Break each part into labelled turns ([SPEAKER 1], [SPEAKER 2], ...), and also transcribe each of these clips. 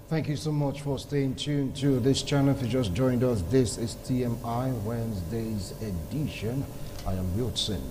[SPEAKER 1] Thank you so much for staying tuned to this channel. If you just joined us, this is TMI Wednesday's edition. I am Wilson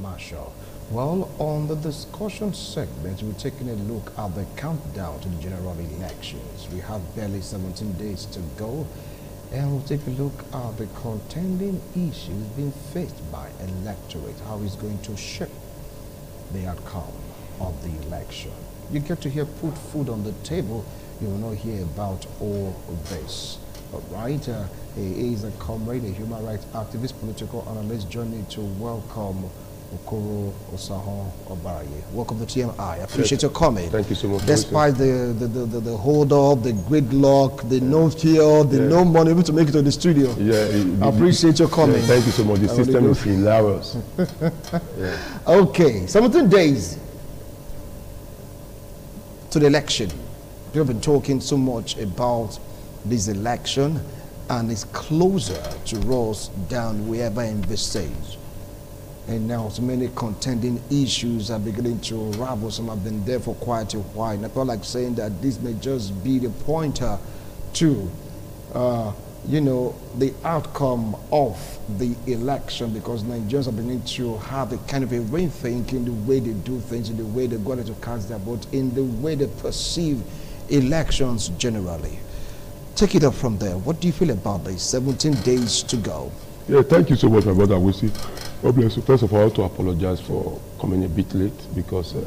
[SPEAKER 1] Marshall. Well, on the discussion segment, we're taking a look at the countdown to the general elections. We have barely 17 days to go, and we'll take a look at the contending issues being faced by electorate, how it's going to shape the outcome of the election. You get to hear put food on the table. You will not hear about all this. All right, he is a comrade, a human rights activist, political analyst. Join me to welcome Okoro Osahon Obaraye. Welcome to TMI. I appreciate your coming.
[SPEAKER 2] Thank you so much.
[SPEAKER 1] Despite the hold up, the gridlock, the no fuel, the no money, able to make it to the studio.
[SPEAKER 2] Yeah,
[SPEAKER 1] I appreciate your coming.
[SPEAKER 2] Yeah, thank you so much. The system is hilarious.
[SPEAKER 1] Okay, 17 days to the election. We've been talking so much about this election, and it's closer to us than we ever envisaged. And now so many contending issues are beginning to unravel. Some have been there for quite a while. And I feel like saying that this may just be the pointer to, you know, the outcome of the election, because Nigerians are beginning to have a kind of a rethink in the way they do things, in the way they're going to cast their vote, in the way they perceive elections generally. Take it up from there. What do you feel about this? 17 days to go.
[SPEAKER 2] Yeah, thank you so much, my brother. We see. God bless you. First of all, I want to apologize for coming a bit late, because I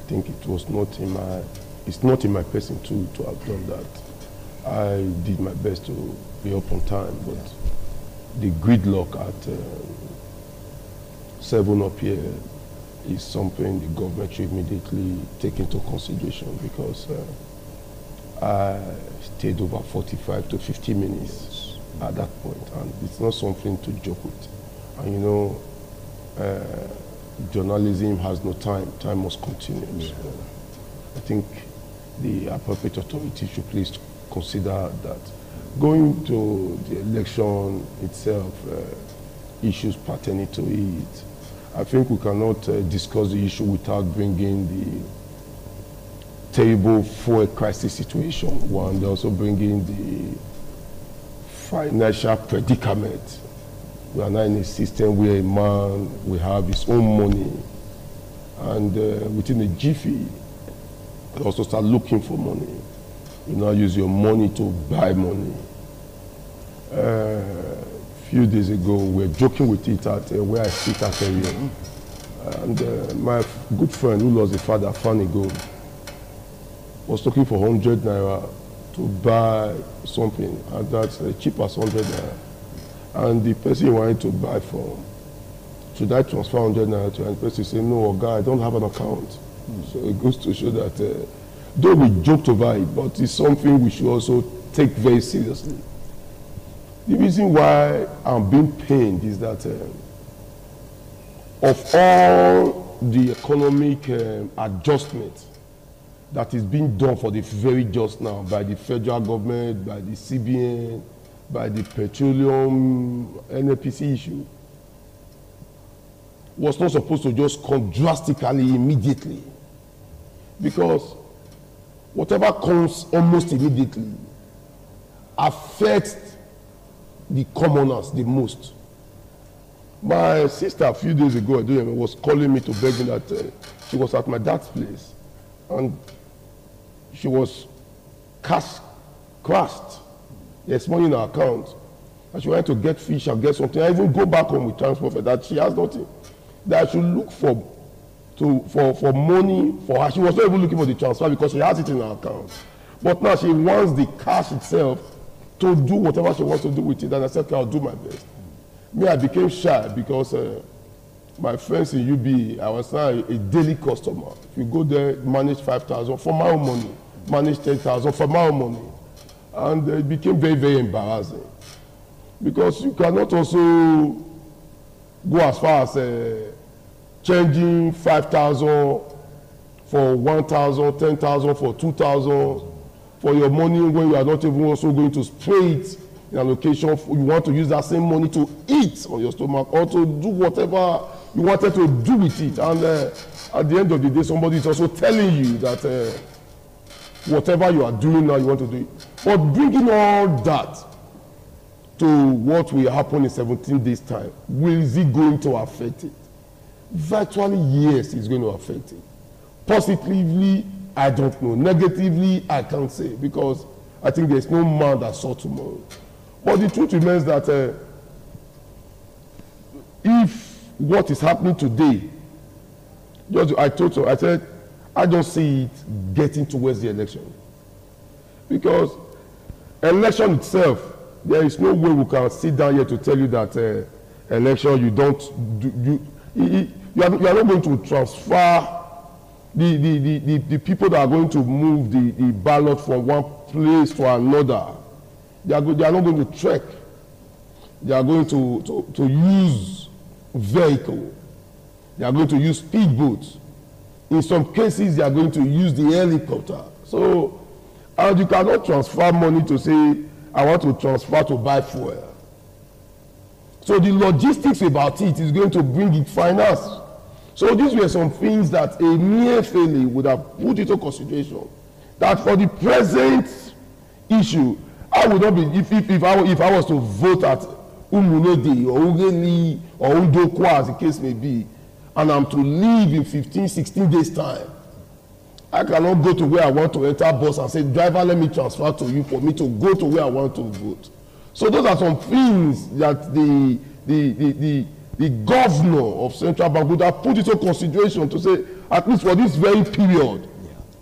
[SPEAKER 2] think it was not in my, it's not in my person to have done that. I did my best to be up on time, but the gridlock at 7 up here is something the government should immediately take into consideration, because I stayed over 45 to 50 minutes at that point, and it's not something to joke with. And you know, journalism has no time. Time must continue. Yeah. So I think the appropriate authority should please consider that. Going to the election itself, issues pertaining to it, I think we cannot discuss the issue without bringing the terrible fuel crisis situation. One, they're also bringing the financial predicament. We are now in a system where a man will have his own money, and within a jiffy, you also start looking for money. You now use your money to buy money. A few days ago, we were joking with it at where I sit at area. And my good friend who lost a father, Fanny Gold, was looking for 100 naira to buy something, and that's cheap as 100 naira. And the person he wanted to buy from, should I transfer 100 naira to him? And the person said, no, guy, I don't have an account. So it goes to show that, though we joked over it, but it's something we should also take very seriously. The reason why I'm being pained is that of all the economic adjustment that is being done for the very just now by the federal government, by the CBN, by the petroleum NNPC issue, was not supposed to just come drastically immediately, because whatever comes almost immediately affects the commoners the most. My sister a few days ago, was calling me to beg me that she was at my dad's place and she was cash crashed. There's money in her account, and she wanted to get fish and get something. I even go back home with transport for that. She has nothing. That I should look for money for her. She was not even looking for the transfer because she has it in her account. But now she wants the cash itself to do whatever she wants to do with it. And I said, okay, I'll do my best. Me, I became shy because my friends in UB, I was now a daily customer. If you go there, manage 5,000 for my own money, manage 10,000 for my own money. And it became very, very embarrassing, because you cannot also go as far as changing 5,000 for 1,000, 10,000 for 2,000 for your money, when you are not even also going to spray it in a location. You want to use that same money to eat on your stomach or to do whatever you wanted to do with it. And at the end of the day, somebody is also telling you that whatever you are doing now, you want to do it. But bringing all that to what will happen in 17 days' time, is it going to affect it? Virtually, yes, it's going to affect it. Positively, I don't know. Negatively, I can't say, because I think there's no man that saw tomorrow. But the truth remains that if what is happening today, I said, I don't see it getting towards the election. Because election itself, there is no way we can sit down here to tell you that election, you are not going to transfer the people that are going to move the ballot from one place to another. They are not going to trek. They are going to use vehicle. They are going to use speedboats. In some cases, they are going to use the helicopter. So, and you cannot transfer money to say, I want to transfer to buy fuel. So the logistics about it is going to bring it finance. So these were some things that a mere failure would have put into consideration. That for the present issue, I would not be, if I was to vote at Umunode or Ugeli or Undokwa, as the case may be, and I'm to leave in 15, 16 days' time, I cannot go to where I want to enter bus and say, driver, let me transfer to you for me to go to where I want to vote. So those are some things that the governor of Central Bank would have put into consideration to say, at least for this very period,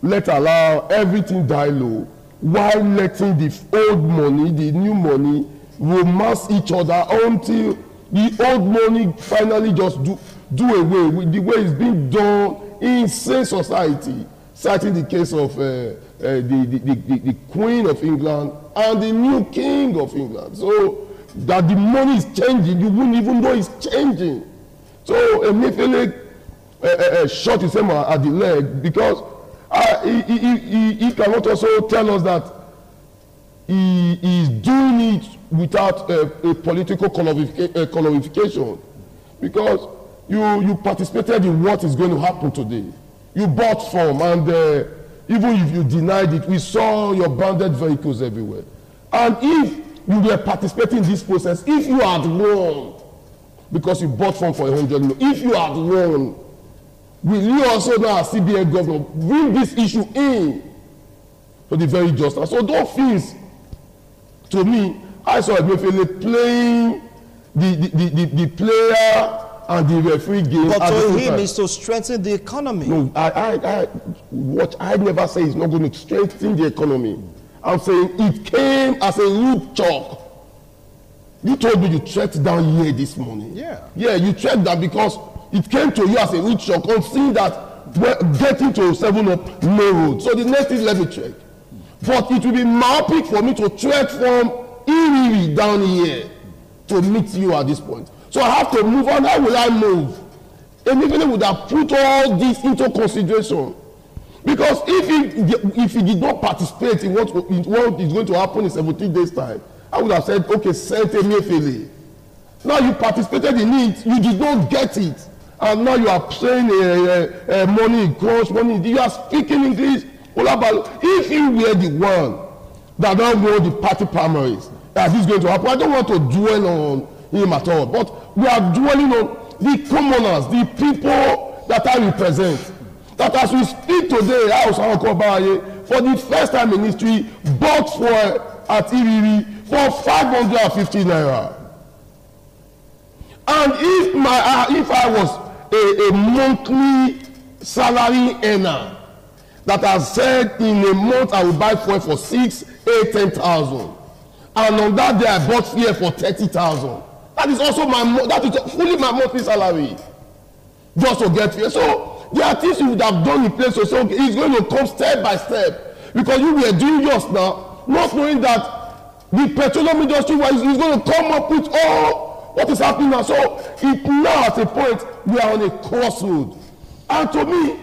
[SPEAKER 2] let's allow everything die low, while letting the old money, the new money, romance each other until the old money finally just do away with the way it's being done in sane society, citing the case of the Queen of England and the new King of England. So that the money is changing, you wouldn't even know it's changing. So Emefiele shot himself at the leg, because he cannot also tell us that he is doing it without a political qualification, because you participated in what is going to happen today. You bought form, and even if you denied it, we saw your branded vehicles everywhere. And if you were participating in this process, if you had won, because you bought form for 100 million, if you had won, will you also now, as CBN governor, bring this issue in to the very justice? So those things, to me, I saw Emefiele playing the player and the referee game.
[SPEAKER 1] But to him is to strengthen the economy.
[SPEAKER 2] No, what I never say is not going to strengthen the economy. I'm saying it came as a root chalk. You told me you trekked down here this morning.
[SPEAKER 1] Yeah.
[SPEAKER 2] Yeah, you trekked down because it came to you as a root chalk on seeing that getting to 7-Up no road. So the next is let me trek. But it will be myopic for me to trek from Iri down here to meet you at this point. So I have to move on. How will I move? And even would have put all this into consideration. Because if he did not participate in what is going to happen in 17 days' time, I would have said, okay, send Emefiele. Now you participated in it, you did not get it. And now you are saying money, cross money. You are speaking English. If you were the one that don't know the party primaries, that is going to happen, I don't want to dwell on him at all. But we are dwelling on the commoners, the people that I represent. That as we speak today, for the first time in history, bought for at Iriri for 550 naira. And if I was a monthly salary earner that has said in a month I will buy fuel for 6,000, 8,000, 10,000, and on that day I bought fuel for 30,000. That is also that is fully my monthly salary, just to get fuel. So there are things you would have done in place, so it's going to come step by step, because you were doing yours now, not knowing that the petroleum industry is going to come up with all what is happening now. So it now at a point we are on a crossroad, and to me,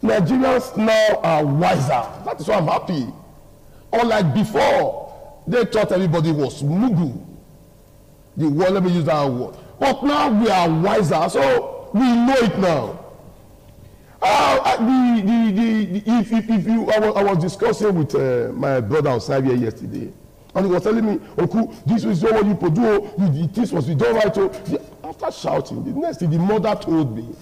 [SPEAKER 2] Nigerians now are wiser. That is why I'm happy. Unlike before, they thought everybody was mugu. The word, let me use that word. But now we are wiser, so we know it now. I was discussing with my brother Osavia yesterday, and he was telling me, Uncle, this is not what you could do. This was done right. After shouting, the next thing the mother told me,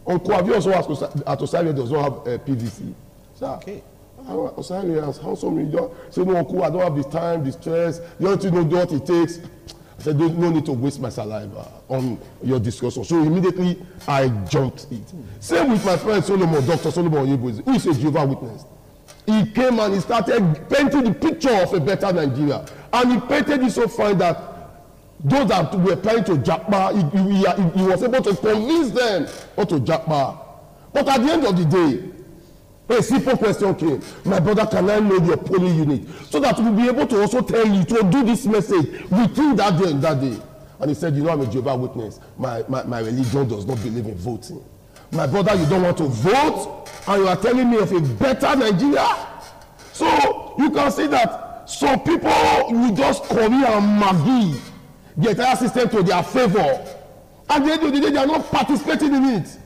[SPEAKER 2] Uncle, have you also asked at Osavia does not have PVC? So, okay. Osavia has handsome. You say, no, Uncle, I don't have the time, the stress. You don't know what it takes. I said, no need to waste my saliva on your discussion. So immediately I jumped it. Same with my friend Solomon, Dr. Solomon Oyebozi, who is a Jehovah's Witness. He came and he started painting the picture of a better Nigeria. And he painted it so fine that those that were trying to japa, he was able to convince them not to japa. But at the end of the day, a simple question came. My brother, can I know your polling unit? So that we'll be able to also tell you to do this message within that day and that day. And he said, you know, I'm a Jehovah's Witness. My religion does not believe in voting. My brother, you don't want to vote, and you are telling me of a better Nigeria? So you can see that some people will just come here and maggie the entire system to their favor. At the end of the day, they are not participating in it.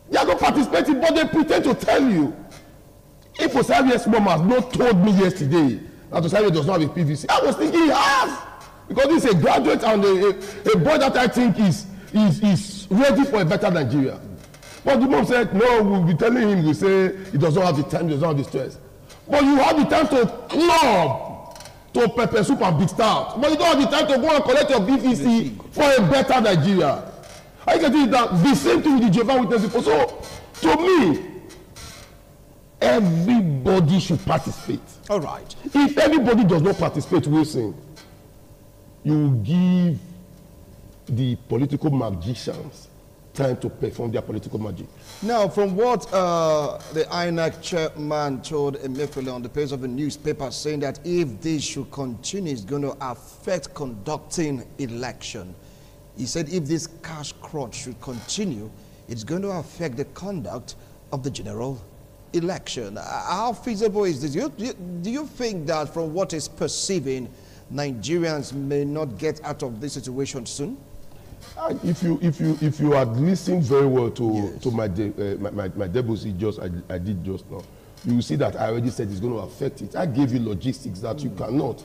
[SPEAKER 2] They are not participating, but they pretend to tell you. If Osavia's mom has not told me yesterday that Osavia does not have a PVC, I was thinking he has. Because he's a graduate and a boy that I think is ready for a better Nigeria. But the mom said, no, we'll be telling him, we say he does not have the time, he does not have the stress. But you have the time to club, to pepper soup and big start. But you don't have the time to go and collect your PVC for a better Nigeria. I can tell you that the same thing with the Jehovah's Witness people. So, to me, everybody should participate.
[SPEAKER 1] All right.
[SPEAKER 2] If everybody does not participate, Wilson, you give the political magicians time to perform their political magic.
[SPEAKER 1] Now, from what the INEC chairman told Emefiele on the page of a newspaper, saying that if this should continue, it's going to affect conducting election. He said if this cash crunch should continue, it's going to affect the conduct of the general election. How feasible is this? Do you think that from what is perceiving, Nigerians may not get out of this situation soon?
[SPEAKER 2] If you had listened very well to my debussy I did just now, you will see that I already said it's going to affect it. I gave you logistics that you cannot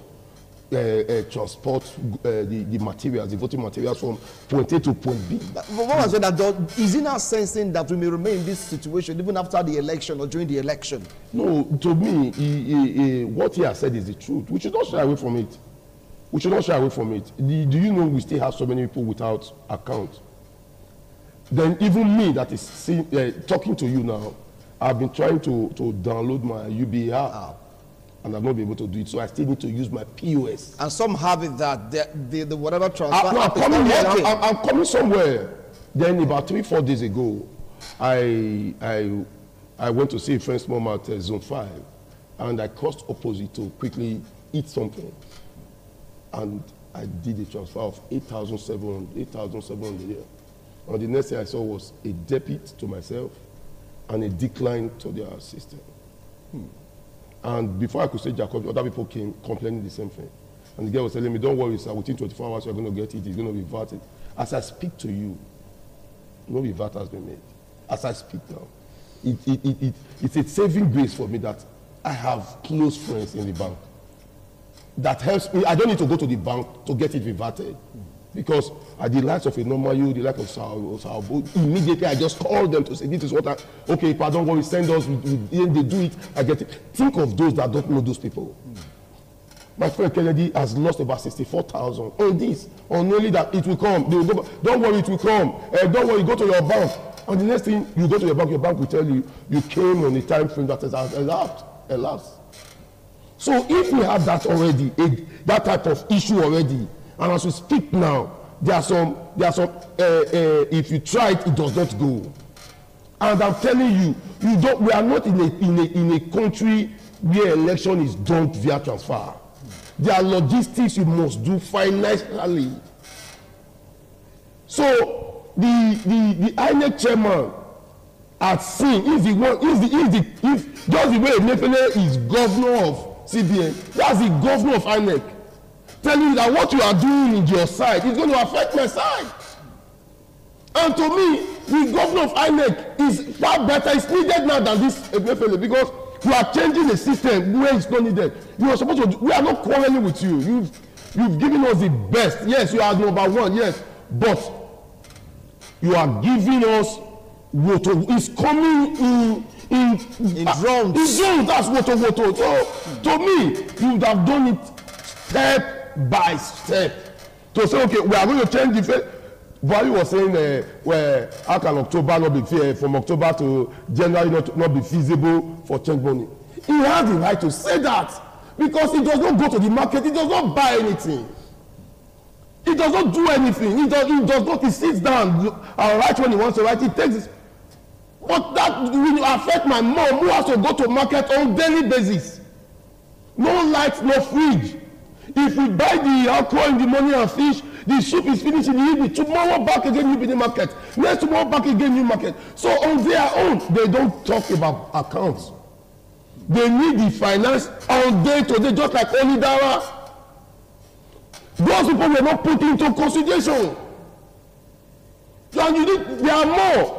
[SPEAKER 2] transport the materials, the voting materials from point A to point B.
[SPEAKER 1] But what was it that is he now sensing that we may remain in this situation even after the election or during the election?
[SPEAKER 2] No, to me, what he has said is the truth. We should not shy away from it. We should not shy away from it. Do you know we still have so many people without account? Then even me that is talking to you now, I've been trying to download my UBA app. And I've not been able to do it, so I still need to use my POS.
[SPEAKER 1] And some have it that the whatever transfer.
[SPEAKER 2] I'm coming somewhere. Then about 3-4 days ago, I went to see a friend's mom at Zone 5, and I crossed opposite to quickly eat something, and I did a transfer of 8,700 here. And the next thing I saw was a debit to myself and a decline to their system. And before I could say Jacob, other people came complaining the same thing. And the girl was telling me, don't worry, sir, within 24 hours, you're going to get it. It's going to be VAT. As I speak to you, no VAT has been made. As I speak now, it's a saving grace for me that I have close friends in the bank. That helps me. I don't need to go to the bank to get it reverted. Because at the likes of a normal you, the like of Sao, immediately I just call them to say, this is what okay, pardon, what we send us, they do it, I get it. Think of those that don't know those people. My friend Kennedy has lost about 64,000 on this, on only that it will come. They will go, don't worry, it will come. Don't worry, go to your bank. And the next thing, you go to your bank will tell you, you came on a time frame that has elapsed. So if we have that already, that type of issue already, and as we speak now, there are some. If you try it, it does not go. And I'm telling you, we are not in a country where election is done via transfer. There are logistics you must do financially. So the INEC chairman had seen if just the way Emefiele is governor of CBN, that's the governor of INEC. Telling you that what you are doing in your side is going to affect my side. And to me, the governor of INEC is far better, it's needed now than this Emefiele, because you are changing the system where it's not needed. You are supposed to, we are not quarreling with you. You've given us the best. Yes, you are number one, yes. But you are giving us woto. It's coming in drones. In drones, that's woto. So, to me, you would have done it step by step. To say, okay, we are going to change the face. Buhari was saying, how can October not be fair, from October to January not be feasible for change money? He has the right to say that, because he does not go to the market, he does not buy anything. He does not do anything. He does not, he sits down and write when he wants to write, he takes it. But that will affect my mom, who has to go to market on daily basis. No light, no fridge. If we buy the alcohol in the morning and fish, the soup is finished in the evening. Tomorrow back again, new market. Next tomorrow back again, new market. So on their own, they don't talk about accounts. They need the finance on day to day, just like Onidara. Those people were not put into consideration. And you need, there are more.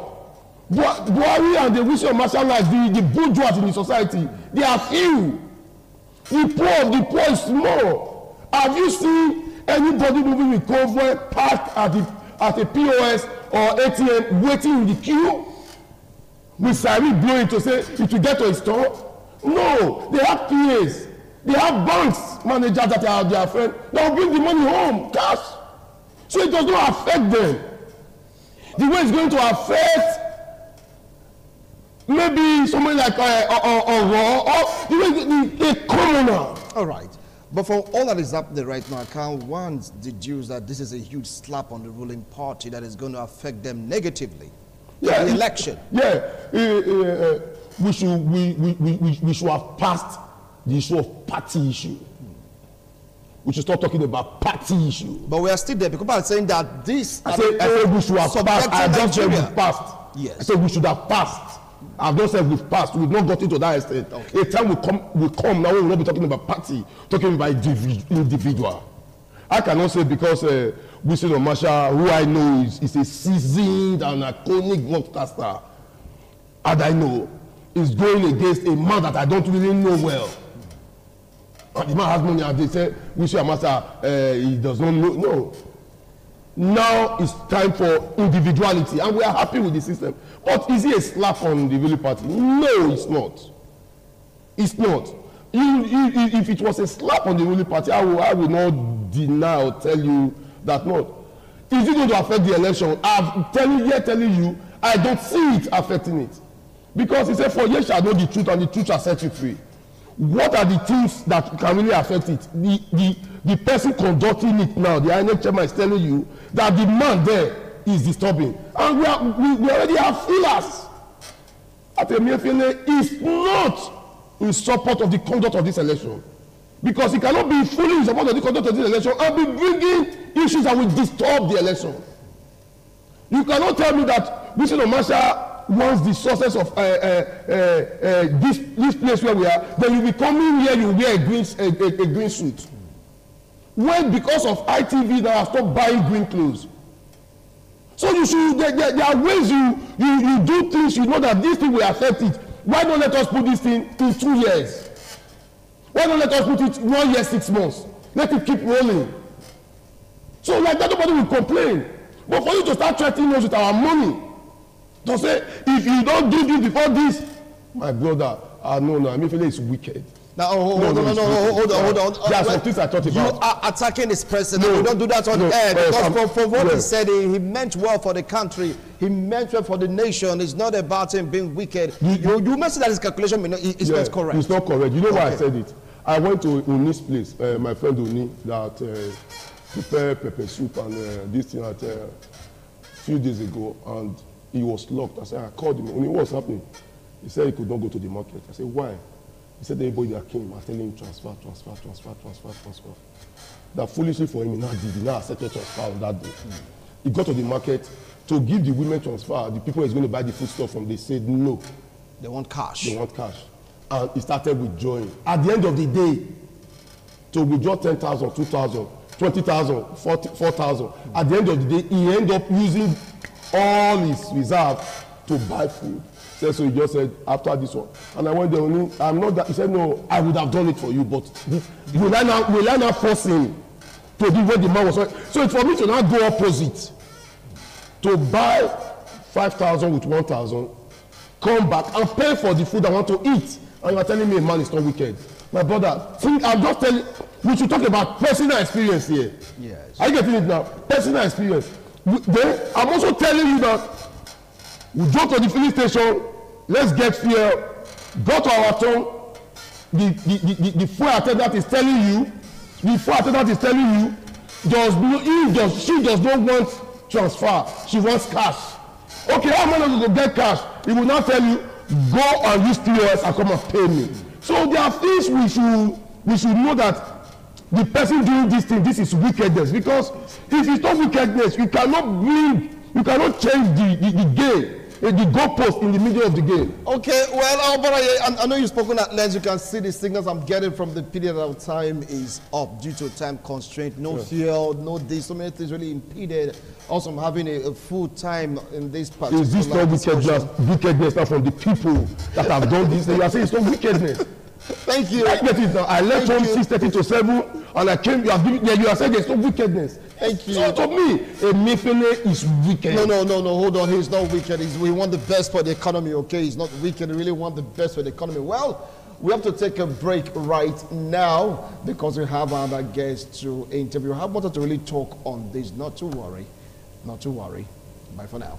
[SPEAKER 2] Buhari and the wisdom martial life, the bourgeois in the society, they are few. The poor is small. Have you seen anybody moving with convoy parked at a POS or ATM waiting in the queue with siren blowing to say it will get to a store? No, they have PAs. They have banks managers that are their friends. They will bring the money home, cash. So it does not affect them. The way it's going to affect maybe someone like a commoner.
[SPEAKER 1] All right. But for all that is happening right now, I can't want deduce that this is a huge slap on the ruling party that is going to affect them negatively.
[SPEAKER 2] Yeah,
[SPEAKER 1] the election.
[SPEAKER 2] Yeah, we should have passed the issue of party issue. We should start talking about party issue.
[SPEAKER 1] But we are still there because people are saying that this.
[SPEAKER 2] I said we should have passed. I just said we've passed.
[SPEAKER 1] Yes. I
[SPEAKER 2] said we should have passed. I've just said we've passed. We've not got into that extent. Okay. A time will come now we will not be talking about party, talking about individual. I cannot say because Winston Marshall, who I know is a seasoned and iconic broadcaster, and I know is going against a man that I don't really know well. And the man has money, and they say Winston Marshall he does not know. No. Now it's time for individuality, and we are happy with the system. But is it a slap on the ruling party? No, it's not. It's not. If it was a slap on the ruling party, I will not deny or tell you that not. Is it going to affect the election? I'm telling you, I don't see it affecting it. Because he said, for ye shall know the truth, and the truth shall set you free. What are the things that can really affect it? The person conducting it now, the INEC chairman, is telling you that the man there is disturbing. And we already have feelers. Emefiele is not in support of the conduct of this election. Because he cannot be fully in support of the conduct of this election and be bringing issues that will disturb the election. You cannot tell me that Winston Marshall wants the success of this place where we are, then you will come in here, you wear a green suit. When because of ITV now have stopped buying green clothes. So you should, there are ways you do things, you know that this thing will affect it. Why don't let us put this thing in 2 years? Why don't let us put it 1 year, 6 months? Let it keep rolling. So like that, nobody will complain. But for you to start threatening us with our money, to say, if you don't do this before this, my brother, no, Emefiele is wicked.
[SPEAKER 1] Now, hold on.
[SPEAKER 2] There are some things I thought about.
[SPEAKER 1] You are attacking this president. We don't do that on air. Because for what he said, he meant well for the country. He meant well for the nation. It's not about him being wicked. You mentioned that his calculation is not correct.
[SPEAKER 2] It's not correct. You know why I said it? I went to Uni's place, my friend Uni, that prepared pepper soup and this thing a few days ago, and he was locked. I said, I called him. Uni, what's happening? He said he could not go to the market. I said, why? He said everybody that came was telling him transfer. That foolishly for him, he now accepted transfer on that day. He got to the market to give the women transfer. The people he's going to buy the food stuff from, they said no.
[SPEAKER 1] They want cash.
[SPEAKER 2] And he started withdrawing. At the end of the day, to withdraw 10,000, 2,000, 20,000, 4,000. At the end of the day, he ended up using all his reserve to buy food. So he just said, after this one. And I went there, I'm not that. He said, no, I would have done it for you, but will I now force him to do what the man was? So it's for me to now go opposite, to buy 5,000 with 1,000, come back and pay for the food I want to eat. And you are telling me a man is not wicked. My brother, think I'm just telling, we should talk about personal experience here.
[SPEAKER 1] Yes.
[SPEAKER 2] Are you getting it now? Personal experience. Then I'm also telling you that we drove to the filling station, let's get fuel, go to our turn, the fuel attendant is telling you, she does not want transfer, she wants cash. Okay, how am I going to get cash? He will now tell you, go and use POS and come and pay me. So there are things we should know that the person doing this thing, this is wickedness. Because if it's not wickedness, you cannot change the game. The goalpost in the middle of the game.
[SPEAKER 1] Okay, well, but I know you've spoken at length. You can see the signals I'm getting from the period of time is up due to time constraint. No fuel, no this. So many things really impeded. Also, I'm having a full time in this particular.
[SPEAKER 2] Is this not wickedness now from the people that have done this? You are saying it's not wickedness.
[SPEAKER 1] Thank you.
[SPEAKER 2] I get it now. I left home 6:30 to 7, and I came. You are saying there's no wickedness.
[SPEAKER 1] Thank you.
[SPEAKER 2] So to me, Emefiele is wicked.
[SPEAKER 1] No, hold on. He's not wicked. We want the best for the economy, okay? He's not wicked. We really want the best for the economy. Well, we have to take a break right now because we have other guests to interview. I wanted to really talk on this. Not to worry. Bye for now.